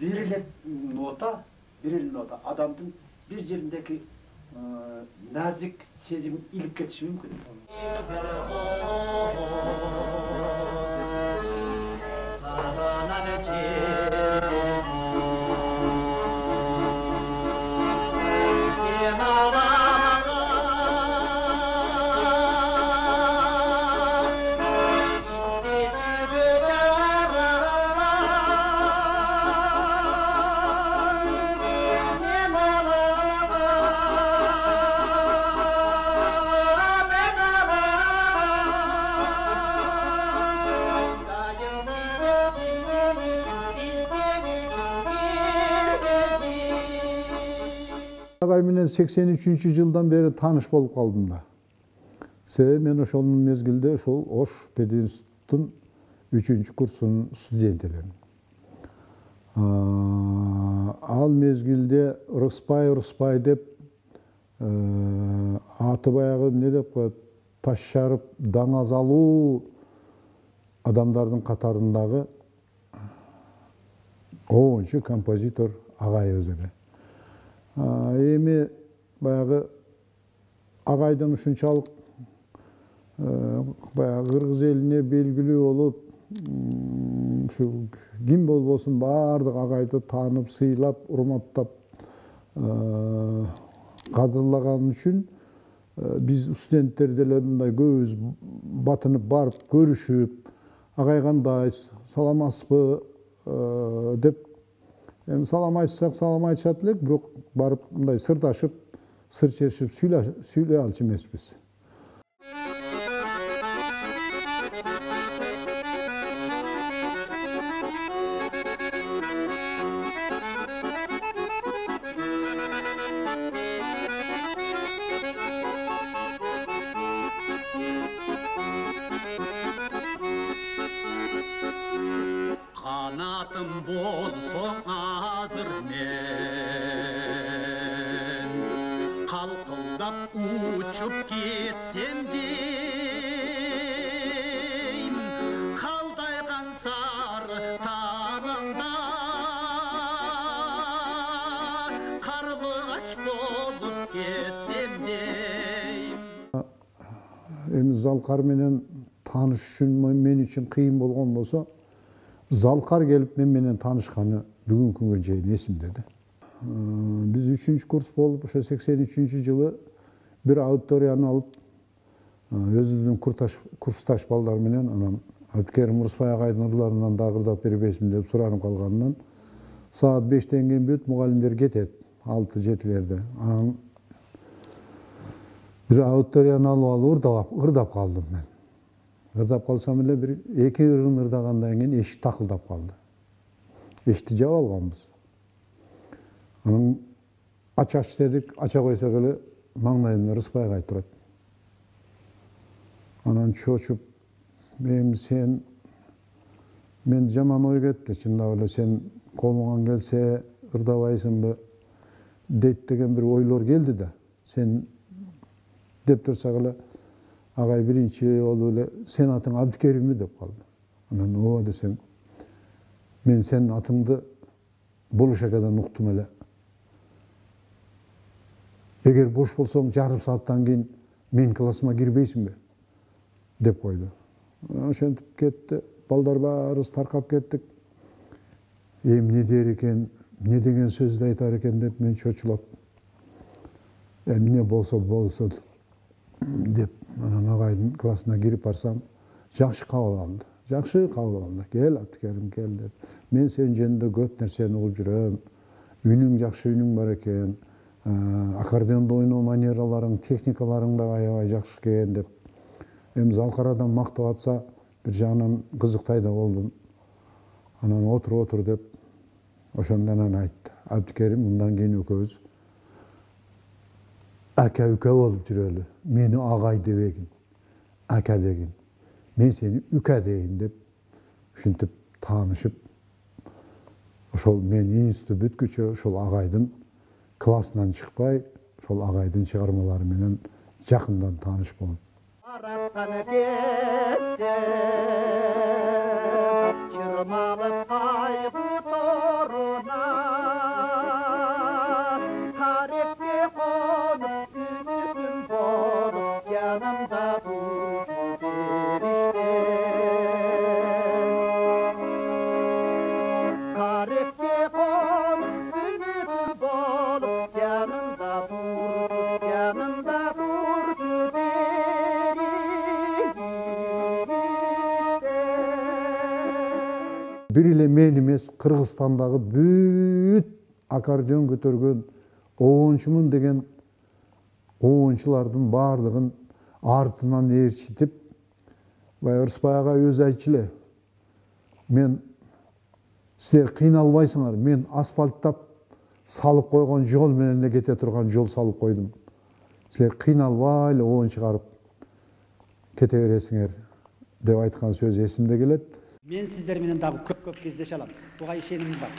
bir el nota adamdın bir yerindeki nazik sezim ilip ketişi mümkün. Agay менен 83-жылдан бери тааныш болуп калдым да. Себеби мен ошол мезгилде ошол Ош пединститутун 3-курсунун студенти элем. Ал мезгилде Рыспай деп аты баягы эмне деп коет, таш шарып даңаз алуу адамдардын катарындагы оончу композитор агайыбыз эле. Эми баягы агайдан ушунчалык баягы кыргыз элине белгилүү болуп, ушу ким болбосун баардык агайды таанып, сыйлап, урматтап кадырлаган үчүн биз студенттер деле мындай көбүбүз батынып барып көрүшүп, агай кандайсыз, саламатсызбы деп салам айтсак салам айтышат элек, бирок барып мындай сырдашып, сыр чечип сүйлөй алчу эмеспиз. Kanatım bolsun hazır men, kalkıldap uçup gitsem deyim, kaldaygan sarı tağında, karlıgaç bolup gitsem deyim. Эми Залкар менен таанышышым мен үчүн кыйын болгон болсо, Залкар келип мен менен таанышканы бүгүнкү күнгө чейин эсимде да. Биз 3-курс болуп, ошо 83-жылы бир аудиторияны алып, өзүбүздүн курсташ балдар менен анан Абдыкерим Рыспай агайдын ырларынан дагырдап бербесин деп суранып калганынан саат 5-тен кийин бүт мугалимдер кетет, 6-7-лерде. Анан бир аудиторияны алып ырдап калдым мен. Ырдап калсам эле бир 2 ырын ырдагандан кийин эшик такылдап калды. Эшикти жаап алганбыз. Анан ач дедик, ача койсок эле маңдайымда Рыспай агай турат. Анан чочуп, мен жаман ой кетти, чындап эле сен колуңан келсе ырдабайсыңбы дейт деген бир ойлор келди да. Сен деп турсак эле агай биринчи болуп эле сен атың Абдыкеримби деп калды. Анан ооба десем, мен сенин атыңды Болушакадан уктум эле. Эгер бош болсоң жарым сааттан кийин менин классыма кирбейсиңби деп койду. Ошентип кетти, балдар баарыбыз таркап кеттик. Эмне дер экен, эмне деген сөздү айтар экен деп мен чочулап, эмне болсо болсун деп анан агайдын классына кирип барсам, жакшы кабыл алды. Жакшы кабыл алды. Кел Абдыкерим кел деп. Мен сен жөнүндө көп нерсени угуп жүрөм. Үнүң жакшы үнүң бар экен. Аккордеондо ойноо манераларың, техникаларың да аябай жакшы экен деп. Эми Залкар адам мактап атса, бир жагынан кызыктай да болдум. Анан отур деп ошондон анан айтты. Абдыкерим, мындан кийин экөөбүз ака-үкө болуп жүрөлү. Мени агай дебегин, ака дегин. Мен сени үкө дейин деп ушинтип таанышып, ошол мен институт бүткүчө ошол агайдын классынан чыкпай, ошол агайдын чыгармалары менен жакындан тааныш болуп. Yırmalıp kaybı toruna бир эле мен эмес, Кыргызстандагы бүт аккордеон көтөргөн оончумун деген оончулардын баардыгын артынан ээрчитип, баягы Ырысбай ага өзү айтчу эле, мен силер кыйналбайсыңар, мен асфальттап салып койгон жол менен эле кете турган жол салып койдум. Силер кыйналбай эле оон чыгарып кете бересиңер деп айткан сөз эсимде келет. Мен сиздер менен дагы көп кездеше алам. Буга ишенимим бар.